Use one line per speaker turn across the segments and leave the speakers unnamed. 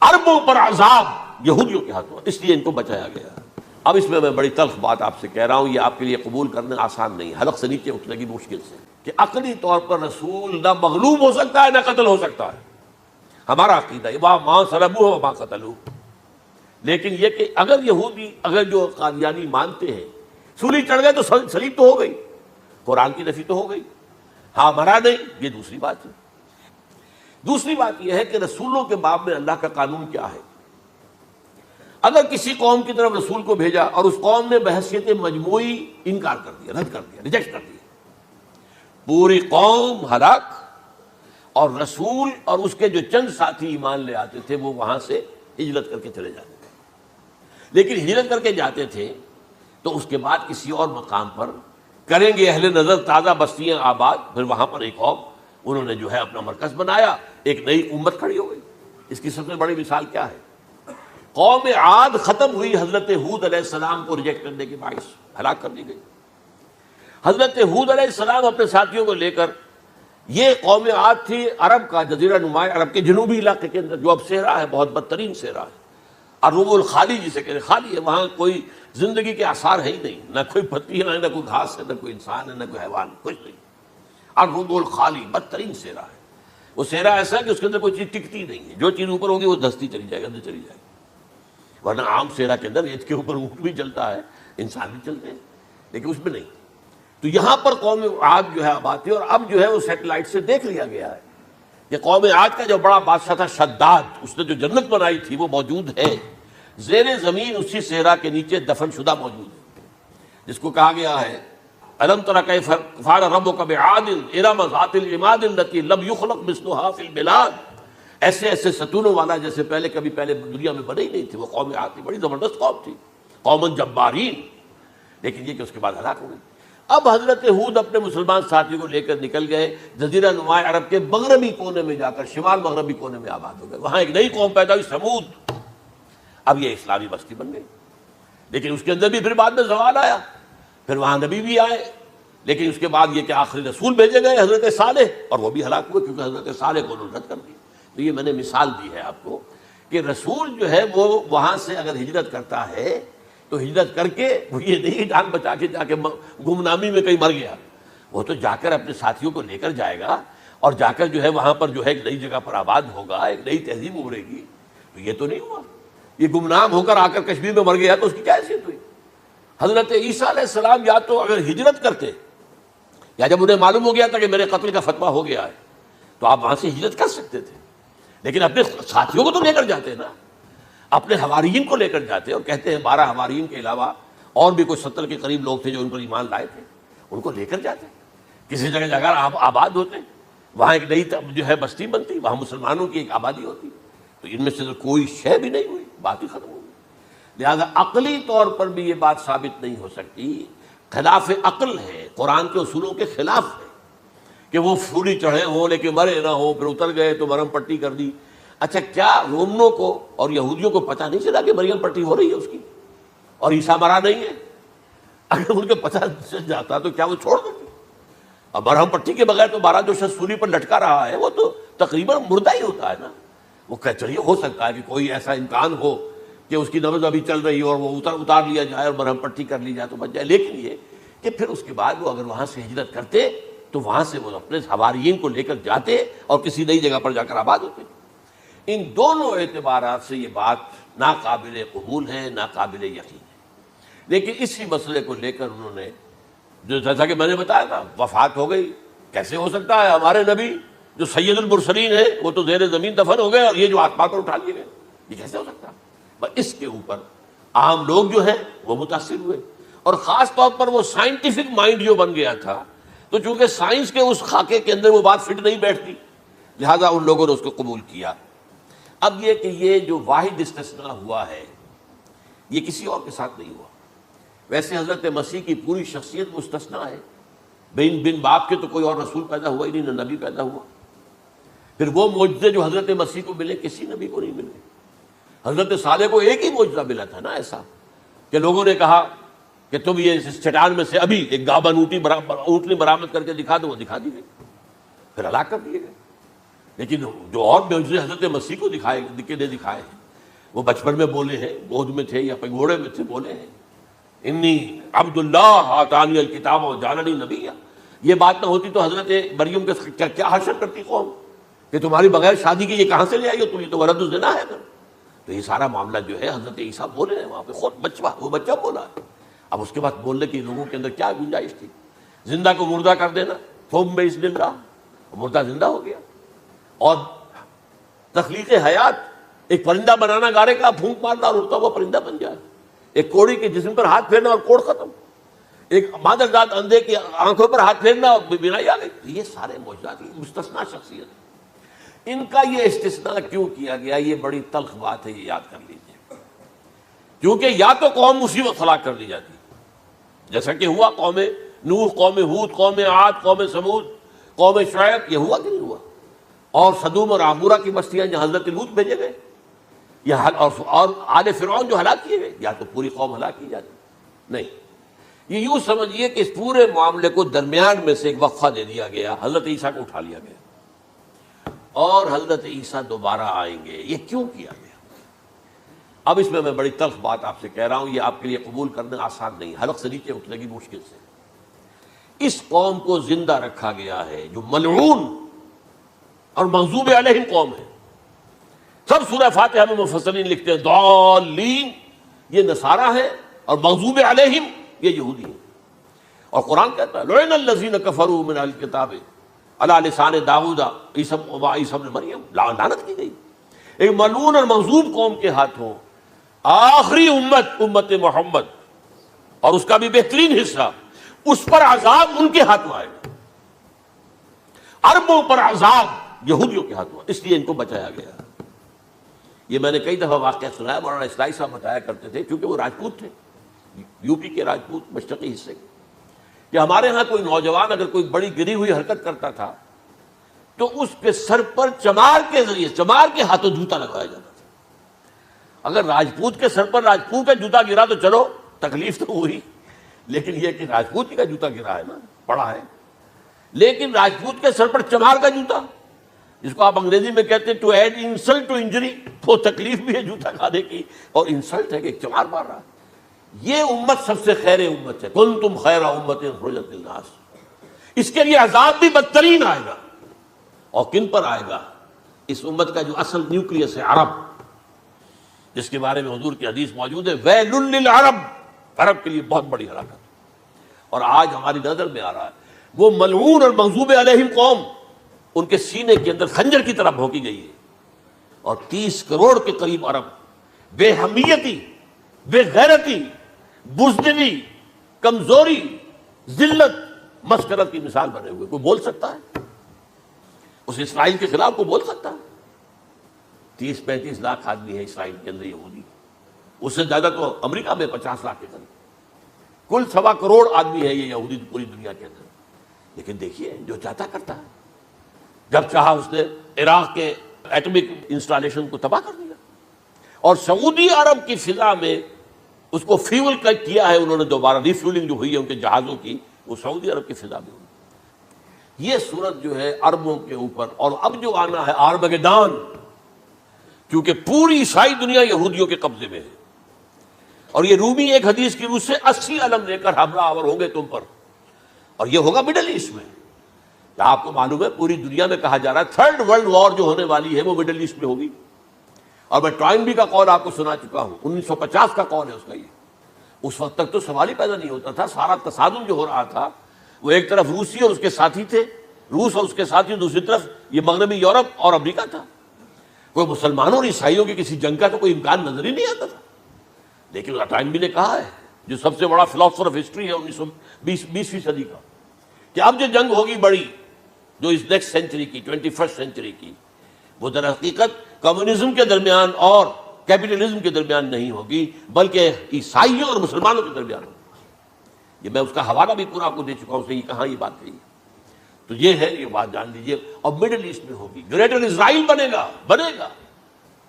عربوں پر عذاب یہودیوں کے ہاتھوں، اس لیے ان کو بچایا گیا۔ اب اس میں بڑی تلخ بات آپ سے کہہ رہا ہوں، یہ آپ کے لیے قبول کرنا آسان نہیں، حلق سے نیچے اٹھنے کی مشکل سے، کہ عقلی طور پر رسول نہ مغلوب ہو سکتا ہے نہ قتل ہو سکتا ہے۔ ہمارا عقیدہ ہے ماں صلبوہ وما قتلوہ۔ لیکن یہ کہ اگر یہودی، اگر جو قادیانی مانتے ہیں سولی چڑھ گئے تو صلیب تو ہو گئی، قرآن کی نفی تو ہو گئی، ہاں مرا نہیں، یہ دوسری بات ہے۔ دوسری بات یہ ہے کہ رسولوں کے باب میں اللہ کا قانون کیا ہے؟ اگر کسی قوم کی طرف رسول کو بھیجا اور اس قوم نے بحیثیت مجموعی انکار کر دیا، رد کر دیا، ریجیکٹ کر دیا، پوری قوم ہلاک، اور رسول اور اس کے جو چند ساتھی ایمان لے آتے تھے وہ وہاں سے ہجرت کر کے چلے جاتے تھے۔ لیکن ہجرت کر کے جاتے تھے تو اس کے بعد کسی اور مقام پر کریں گے اہل نظر تازہ بستیاں آباد، پھر وہاں پر ایک اور انہوں نے جو ہے اپنا مرکز بنایا، ایک نئی امت کھڑی ہو گئی۔ اس کی سب سے بڑی مثال کیا ہے؟ قوم عاد ختم ہوئی حضرت ہود علیہ السلام کو ریجیکٹ کرنے کے باعث ہلاک کر دی گئی۔ حضرت ہود علیہ السلام اپنے ساتھیوں کو لے کر، یہ قوم عاد تھی عرب کا جزیرہ نما عرب کے جنوبی علاقے کے اندر، جو اب صحرا ہے، بہت بدترین صحرا ہے، الربع الخالی جسے کہتے ہیں، خالی ہے، وہاں کوئی زندگی کے آثار ہے ہی نہیں، نہ کوئی پتی ہے، نہ کوئی گھاس ہے، نہ کوئی انسان ہے، نہ کوئی حیوان، کچھ نہیں۔ الربع الخالی بدترین صحرا ہے۔ وہ صحرا ایسا ہے کہ اس کے اندر کوئی چیز ٹکتی نہیں ہے، جو چیز اوپر ہوگی وہ دھستی چلی جائے گی، اندر چلی جائے گی۔ ورنہ عام صحرا کے اندر اس کے اوپر اونٹ بھی چلتا ہے، انسان بھی چلتے ہیں، لیکن اس میں نہیں۔ تو یہاں پر قوم عاد جو ہے آباد تھی، اور اب جو ہے وہ سیٹلائٹ سے دیکھ لیا گیا ہے کہ قوم عاد کا جو بڑا بادشاہ تھا شداد، اس نے جو جنت بنائی تھی وہ موجود ہے، زیر زمین اسی صحرا کے نیچے دفن شدہ موجود ہے، جس کو کہا گیا ہے الم تر کیف فعل ربک بعاد ارم ذات العماد التي لم يخلق مثلها في البلاد۔ ایسے ایسے ستونوں والا جیسے پہلے کبھی پہلے دنیا میں بنے ہی نہیں تھے، وہ قوم عاد تھی، بڑی زبردست قوم تھی، قوم جبارین، لیکن یہ کہ اس کے بعد ہلاک ہو گئی۔ اب حضرت ہود اپنے مسلمان ساتھیوں کو لے کر نکل گئے جزیرہ نما عرب کے مغربی کونے میں جا کر، شمال مغربی کونے میں آباد ہو گئے، وہاں ایک نئی قوم پیدا ہوئی، سمود۔ اب یہ اسلامی بستی بن گئی، لیکن اس کے اندر بھی پھر بعد میں زوال آیا، پھر وہاں نبی بھی آئے، لیکن اس کے بعد یہ کہ آخری رسول بھیجے گئے حضرت صالح، اور وہ بھی ہلاک ہوئے کیونکہ حضرت صالح کو انہوں نے رد کر دیا۔ تو یہ میں نے مثال دی ہے آپ کو کہ رسول جو ہے وہ وہاں سے اگر ہجرت کرتا ہے تو ہجرت کر کے وہ یہ نہیں جان بچا کے جا کے گمنامی میں کہیں مر گیا، وہ تو جا کر اپنے ساتھیوں کو لے کر جائے گا، اور جا کر جو ہے وہاں پر جو ہے ایک نئی جگہ پر آباد ہوگا، ایک نئی تہذیب ابھرے گی۔ تو یہ تو نہیں ہوا، یہ گمنام ہو کر آ کر کشمیر میں مر گیا تو اس کی کیا حیثیت ہوئی؟ حضرت عیسیٰ علیہ السلام یا تو اگر ہجرت کرتے، یا جب انہیں معلوم ہو گیا تھا کہ میرے قتل کا فتویٰ ہو گیا ہے، تو آپ وہاں سے ہجرت کر سکتے تھے، لیکن اپنے ساتھیوں کو تو لے کر جاتے نا، اپنے حواریین کو لے کر جاتے، اور کہتے ہیں 12 حواریین کے علاوہ اور بھی کوئی 70 کے قریب لوگ تھے جو ان پر ایمان لائے تھے، ان کو لے کر جاتے، کسی جگہ جا کر آپ آباد ہوتے، وہاں ایک نئی جو ہے بستی بنتی، وہاں مسلمانوں کی ایک آبادی ہوتی۔ تو ان میں سے تو کوئی شے بھی نہیں ہوئی، بات ہی ختم ہو گئی۔ لہذا عقلی طور پر بھی یہ بات ثابت نہیں ہو سکتی، خلاف عقل ہے، قرآن کے اصولوں کے خلاف ہے کہ وہ پھولی چڑھے ہوں لیکن مرے نہ ہوں، پھر اتر گئے تو مرم پٹی کر دی۔ اچھا، کیا رومنوں کو اور یہودیوں کو پتہ نہیں چلا کہ مریم پٹی ہو رہی ہے اس کی اور عیسیٰ مرا نہیں ہے؟ اگر ان کو پتہ چل جاتا تو کیا وہ چھوڑ دیتے؟ اب مرہم پٹی کے بغیر تو 12 جو شخص سولی پر لٹکا رہا ہے وہ تو تقریباً مردہ ہی ہوتا ہے نا۔ وہ چلیے ہو سکتا ہے کہ کوئی ایسا امکان ہو کہ اس کی نبض ابھی چل رہی ہو اور وہ اتار لیا جائے اور مرہم پٹی کر لی جائے تو بچ جائے، لیکن یہ کہ پھر اس کے بعد وہ اگر وہاں سے ہجرت کرتے تو وہاں سے وہ اپنے حواریین کو لے کر جاتے اور کسی نئی جگہ پر جا کر آباد ہوتے۔ ان دونوں اعتبارات سے یہ بات ناقابل قبول ہے، ناقابل یقین ہے۔ لیکن اسی مسئلے کو لے کر انہوں نے، جو جیسا کہ میں نے بتایا تھا، وفات ہو گئی، کیسے ہو سکتا ہے؟ ہمارے نبی جو سید المرسلین ہے وہ تو زیر زمین دفن ہو گئے اور یہ جو آسمان پر اٹھا لیے گئے، یہ کیسے ہو سکتا؟ بس اس کے اوپر عام لوگ جو ہیں وہ متاثر ہوئے، اور خاص طور پر وہ سائنٹیفک مائنڈ جو بن گیا تھا، تو چونکہ سائنس کے اس خاکے کے اندر وہ بات فٹ نہیں بیٹھتی، لہذا ان لوگوں نے اس کو قبول کیا۔ اب یہ کہ یہ جو واحد استثناء ہوا ہے یہ کسی اور کے ساتھ نہیں ہوا۔ ویسے حضرت مسیح کی پوری شخصیت مستثنیٰ ہے، بن باپ کے تو کوئی اور رسول پیدا ہوا ہی نہیں، نہ نبی پیدا ہوا۔ پھر وہ معجزے جو حضرت مسیح کو ملے کسی نبی کو نہیں ملے۔ حضرت صالح کو ایک ہی معجزہ ملا تھا نا ایسا کہ لوگوں نے کہا کہ تم یہ اس چٹان میں سے ابھی ایک گابن اونٹنی برآمد کر کے دکھا دو، وہ دکھا دی گئی، پھر ہلاک کر دیے گئے۔ لیکن جو اور معجزے حضرت مسیح کو دکھائے ہیں وہ بچپن میں بولے ہیں، گود میں تھے یا پگوڑے میں تھے، بولے ہیں انی عبداللہ آتانی الکتاب وجعلنی نبیا۔ یہ بات نہ ہوتی تو حضرت مریم کے کیا حشر کرتی قوم کہ تمہاری بغیر شادی کے یہ کہاں سے لے آئی ہو تم، یہ تو ولد الزنا ہے۔ تو یہ سارا معاملہ جو ہے حضرت عیسیٰ بولے ہیں وہاں پہ، خود وہ بچہ بولا ہے۔ اب اس کے بعد بولنے کی لوگوں کے اندر کیا گنجائش تھی؟ زندہ کو مردہ کر دینا، ثم بإذن اللہ، مردہ زندہ ہو گیا۔ اور تخلیق حیات، ایک پرندہ بنانا گارے کا، پھونک مارنا اور اڑتا ہوا پرندہ بن جائے، ایک کوڑی کے جسم پر ہاتھ پھیرنا اور کوڑ ختم، ایک مادرزاد اندھے کی آنکھوں پر ہاتھ پھیرنا اور بینائی آ گئی۔ یہ سارے معجزات مستثنا شخصیت، ان کا یہ استثناء کیوں کیا گیا؟ یہ بڑی تلخ بات ہے، یہ یاد کر لیجیے، کیونکہ یا تو قوم اسی وقت ہلاک کر دی جاتی جیسا کہ ہوا قوم نوح، قوم ہود، قوم عاد، قوم سمود، قوم شعیب، یہ ہوا کہ نہیں ہوا؟ اور سدوم اور عمورہ کی بستیاں جہاں حضرت لوط بھیجے گئے، اور آل فرعون جو ہلاک کیے گئے، یا تو پوری قوم ہلاک کی جاتی؟ نہیں، یہ یوں سمجھیے کہ اس پورے معاملے کو درمیان میں سے ایک وقفہ دے دیا گیا، حضرت عیسیٰ کو اٹھا لیا گیا، اور حضرت عیسیٰ دوبارہ آئیں گے۔ یہ کیوں کیا گیا؟ اب اس میں بڑی تلخ بات آپ سے کہہ رہا ہوں، یہ آپ کے لیے قبول کرنا آسان نہیں، حلق سے نیچے اترے گی مشکل سے۔ اس قوم کو زندہ رکھا گیا ہے جو ملعون اور مغضوب علیہم قوم ہے۔ سب سورہ فاتحہ میں مفسرین لکھتے ہیں ضالین، یہ نصارہ ہے، اور مغضوب علیہم یہ یہودی ہیں۔ اور قرآن کہتا ہے لعن الذین کفروا من اہل الکتاب علی لسان داؤد عیسی ابن مریم، لعنت کی گئی ایک ملعون اور مغضوب قوم کے ہاتھوں آخری امت محمد، اور اس کا بھی بہترین حصہ، اس پر عذاب ان کے ہاتھوں آئے گا، عربوں پر عذاب یہودیوں کے ہاتھوں، اس لیے ان کو بچایا گیا۔ یہ میں نے کئی دفعہ واقعہ سنایا، مولانا اصلاحی صاحب بتایا کرتے تھے، کیونکہ وہ راجپوت تھے، یو پی کے راجپوت مشرقی حصے کے، کہ ہمارے ہاں کوئی نوجوان اگر کوئی بڑی گری ہوئی حرکت کرتا تھا تو اس کے سر پر چمار کے ذریعے، چمار کے ہاتھوں جوتا لگایا جاتا تھا۔ اگر راجپوت کے سر پر راجپوت کا جوتا گرا تو چلو تکلیف تو ہوئی، لیکن یہ کہ راجپوت کا جوتا گرا ہے نا، پڑا ہے، لیکن راجپوت کے سر پر چمار کا جوتا، جس کو آپ انگریزی میں کہتے ہیں to add insult to injury, وہ تکلیف بھی ہے جوتا کھانے کی، اور انسلٹ ہے کہ ایک چمار مار رہا ہے۔ یہ امت سب سے خیر امت ہے، کنتم خیر امت اخرجت للناس۔ اس کے لیے عذاب بھی بدترین آئے گا، اور کن پر آئے گا؟ اس امت کا جو اصل نیوکلیس ہے عرب، جس کے بارے میں حضور کی حدیث موجود ہے ویل للعرب، عرب کے لیے بہت بڑی ہلاکت۔ اور آج ہماری نظر میں آ رہا ہے وہ ملعون اور مغضوب علیہم قوم، ان کے سینے کے اندر خنجر کی طرح بھونکی گئی ہے، اور 30 کروڑ کے قریب عرب بے حمیتی، بے غیرتی، بزدلی، کمزوری، ذلت، مسکرت کی مثال بنے ہوئے۔ کوئی بول سکتا ہے اس اسرائیل کے خلاف؟ کوئی بول سکتا ہے؟ 30-35 لاکھ آدمی ہے اسرائیل کے اندر یہودی، اس سے زیادہ تو امریکہ میں 50 لاکھ کے قریب، کل 1.25 کروڑ آدمی ہے یہ یہودی پوری دنیا کے اندر۔ لیکن دیکھیے جو چاہتا کرتا ہے، جب چاہا اس نے عراق کے ایٹمک انسٹالیشن کو تباہ کر دیا، اور سعودی عرب کی فضا میں اس کو فیول کیا ہے انہوں نے، دوبارہ ریفیولنگ جو ہوئی ہے ان کے جہازوں کی، وہ سعودی عرب کی فضا میں ہوئی۔ یہ صورت جو ہے عربوں کے اوپر، اور اب جو آنا ہے آرمگدان، کیونکہ پوری عیسائی دنیا یہودیوں کے قبضے میں ہے، اور یہ رومی ایک حدیث کی روح سے 80 علم لے کر حملہ آور ہوں گے تم پر، اور یہ ہوگا مڈل ایسٹ میں۔ آپ کو معلوم ہے پوری دنیا میں کہا جا رہا ہے 3rd ورلڈ وار جو ہونے والی ہے وہ مڈل ایسٹ میں ہوگی، اور میں ٹوائنبی کا قول آپ کو سنا چکا ہوں، 1950 کا قول ہے اس کا۔ یہ اس وقت تک تو سوال ہی پیدا نہیں ہوتا تھا، سارا تصادم جو ہو رہا تھا وہ ایک طرف روسی اور اس کے ساتھی تھے، روس اور اس کے ساتھی، دوسری طرف یہ مغربی یورپ اور امریکہ تھا۔ کوئی مسلمانوں اور عیسائیوں کی کسی جنگ کا تو کوئی امکان نظر ہی نہیں آتا تھا۔ لیکن ٹوائنبی نے کہا ہے، جو سب سے بڑا فلاسفر آف ہسٹری ہے 20ویں صدی کا، کہ اب جو جنگ ہوگی بڑی، جو اس نیکسٹ سینچری کی، 21 سینچری کی، وہ در حقیقت کمیونزم کے درمیان اور کیپٹلزم کے درمیان نہیں ہوگی، بلکہ عیسائیوں اور مسلمانوں کے درمیان ہوگی۔ یہ میں اس کا حوالہ بھی پورا آپ کو دے چکا ہوں، صحیح کہاں یہ بات کہی۔ تو یہ ہے، یہ بات جان لیجیے، اور مڈل ایسٹ میں ہوگی، گریٹر اسرائیل بنے گا۔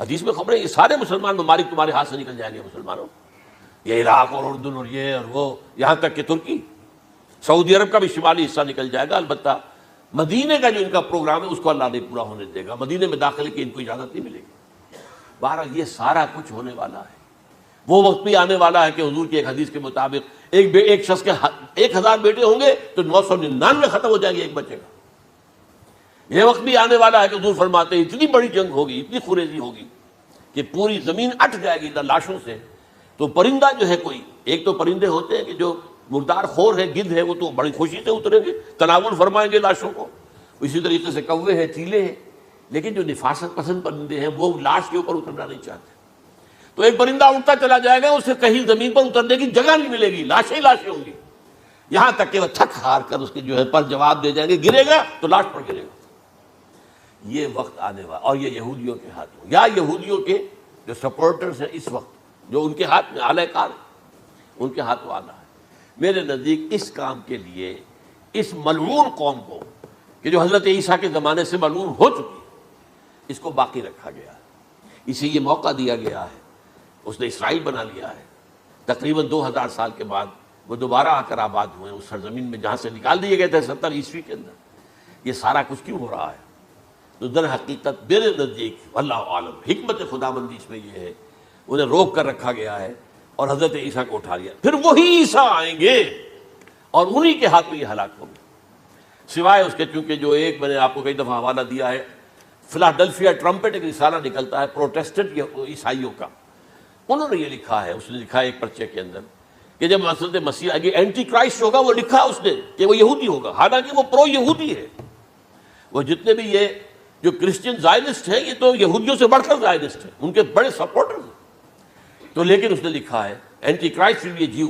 حدیث میں خبریں، یہ سارے مسلمان ممالک تمہارے ہاتھ سے نکل جائیں گے مسلمانوں، یہ عراق اور اردن اور یہ اور وہ، یہاں تک کہ ترکی، سعودی عرب کا بھی شمالی حصہ نکل جائے گا۔ البتہ مدینے کا جو ان کا پروگرام ہے اس کو اللہ نہیں پورا ہونے دے گا، مدینے میں داخلے کی ان کو اجازت نہیں ملے گی۔ بہرحال یہ سارا کچھ ہونے والا ہے۔ وہ وقت بھی آنے والا ہے کہ حضور کی ایک حدیث کے مطابق ایک شخص کے 1000 بیٹے ہوں گے تو 999 ختم ہو جائیں گے ایک بچے کا۔ یہ وقت بھی آنے والا ہے کہ حضور فرماتے ہیں اتنی بڑی جنگ ہوگی، اتنی خونریزی ہوگی کہ پوری زمین اٹ جائے گی لاشوں سے۔ تو پرندہ جو ہے کوئی، ایک تو پرندے ہوتے ہیں کہ جو مردار خور ہے، گدھ ہے، وہ تو بڑی خوشی سے اتریں گے، تناول فرمائیں گے لاشوں کو۔ اسی طریقے سے کوے ہیں، چیلے ہیں، لیکن جو نفاست پسند پرندے ہیں وہ لاش کے اوپر اترنا نہیں چاہتے۔ تو ایک پرندہ اٹھتا چلا جائے گا، اسے کہیں زمین پر اترنے کی جگہ نہیں ملے گی، لاشیں ہی لاشیں ہوں گی، یہاں تک کہ وہ تھک ہار کر اس کے جو ہے پر جواب دے جائیں گے، گرے گا تو لاش پر گرے گا۔ یہ وقت آنے والا، اور یہ یہودیوں کے ہاتھوں، یا یہودیوں کے جو سپورٹرز ہیں اس وقت، جو ان کے ہاتھ میں اعلی کار ان کے ہاتھوں آنا ہے۔ میرے نزدیک اس کام کے لیے اس ملعون قوم کو، کہ جو حضرت عیسیٰ کے زمانے سے ملعون ہو چکی ہے، اس کو باقی رکھا گیا ہے، اسے یہ موقع دیا گیا ہے۔ اس نے اسرائیل بنا لیا ہے، تقریباً 2000 سال کے بعد وہ دوبارہ آ کر آباد ہوئے اس سرزمین میں جہاں سے نکال دیے گئے تھے 70 عیسوی کے اندر۔ یہ سارا کچھ کیوں ہو رہا ہے؟ تو در حقیقت میرے نزدیک واللہ عالم حکمت خداوندی اس میں یہ ہے، انہیں روک کر رکھا گیا ہے اور حضرت عیسیٰ کو اٹھا لیا۔ پھر وہی عیسیٰ آئیں گے اور انہی کے ہاتھ میں یہ ہلاک ہوں گے، سوائے اس کے چونکہ جو ایک میں نے آپ کو کئی دفعہ حوالہ دیا ہے، فلاڈلفیا ٹرمپٹ ایک رسالہ نکلتا ہے پروٹیسٹنٹ عیسائیوں کا، انہوں نے یہ لکھا ہے، اس نے لکھا ہے ایک پرچے کے اندر کہ جب حضرت مسیح آگے اینٹی کرائسٹ ہوگا، وہ لکھا اس نے کہ وہ یہودی ہوگا، حالانکہ وہ پرو یہودی ہے۔ وہ جتنے بھی یہ جو کرسچن زائنسٹ ہیں، یہ تو یہودیوں سے بڑھ کر زائنسٹ ہیں، ان کے بڑے سپورٹر ہیں۔ تو لیکن اس نے لکھا ہے اینٹی کرائسٹ ول بی اے جیو۔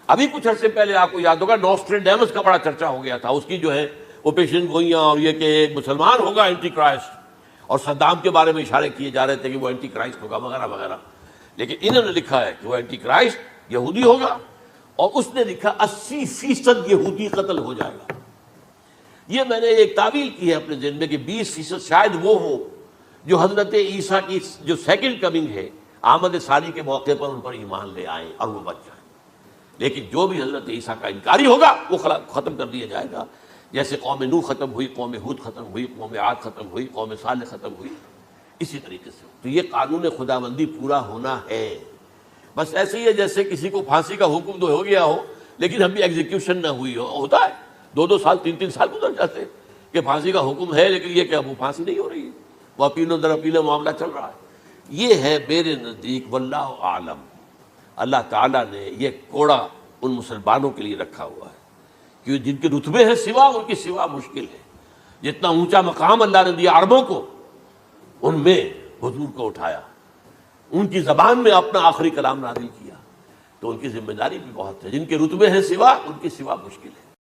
ابھی کچھ عرصے پہلے آپ کو یاد ہوگا نوسٹریڈیمس کا بڑا چرچا ہو گیا تھا، اس کی جو ہے وہ پیشن گوئیاں، اور یہ کہ ایک مسلمان ہوگا اینٹی کرائسٹ، اور صدام کے بارے میں اشارے کیے جا رہے تھے کہ وہ اینٹی کرائسٹ ہوگا وغیرہ وغیرہ۔ لیکن انہوں نے لکھا ہے کہ وہ اینٹی کرائسٹ یہودی ہوگا، اور اس نے لکھا 80% یہودی قتل ہو جائے گا۔ یہ میں نے ایک تعویل کی ہے اپنے ذہن میں کہ 20% شاید وہ ہو جو حضرت عیسیٰ کی جو سیکنڈ کمنگ ہے، آمد ثانی کے موقع پر ان پر ایمان لے آئیں اور وہ بچ جائیں۔ لیکن جو بھی حضرت عیسیٰ کا انکاری ہوگا وہ ختم کر دیا جائے گا، جیسے قوم نوح ختم ہوئی، قوم ہود ختم ہوئی، قوم عاد ختم ہوئی، قوم صالح ختم ہوئی، اسی طریقے سے۔ تو یہ قانون خداوندی پورا ہونا ہے۔ بس ایسے ہی ہے جیسے کسی کو پھانسی کا حکم تو ہو گیا ہو لیکن ابھی ایگزیکیوشن نہ ہوئی ہو، ہوتا ہے 2 سال 3 سال گزر جاتے ہیں کہ پھانسی کا حکم ہے لیکن یہ کہ اب وہ پھانسی نہیں ہو رہی ہے، وہ اپیلوں در اپیلوں معاملہ چل رہا ہے۔ یہ ہے میرے نزدیک واللہ عالم، اللہ تعالیٰ نے یہ کوڑا ان مسلمانوں کے لیے رکھا ہوا ہے کہ جن کے رتبے ہیں سوا، ان کی سوا مشکل ہے۔ جتنا اونچا مقام اللہ نے دیا عربوں کو، ان میں حضور کو اٹھایا، ان کی زبان میں اپنا آخری کلام نازل کیا، تو ان کی ذمہ داری بھی بہت ہے۔ جن کے رتبے ہیں سوا، ان کی سوا مشکل ہے۔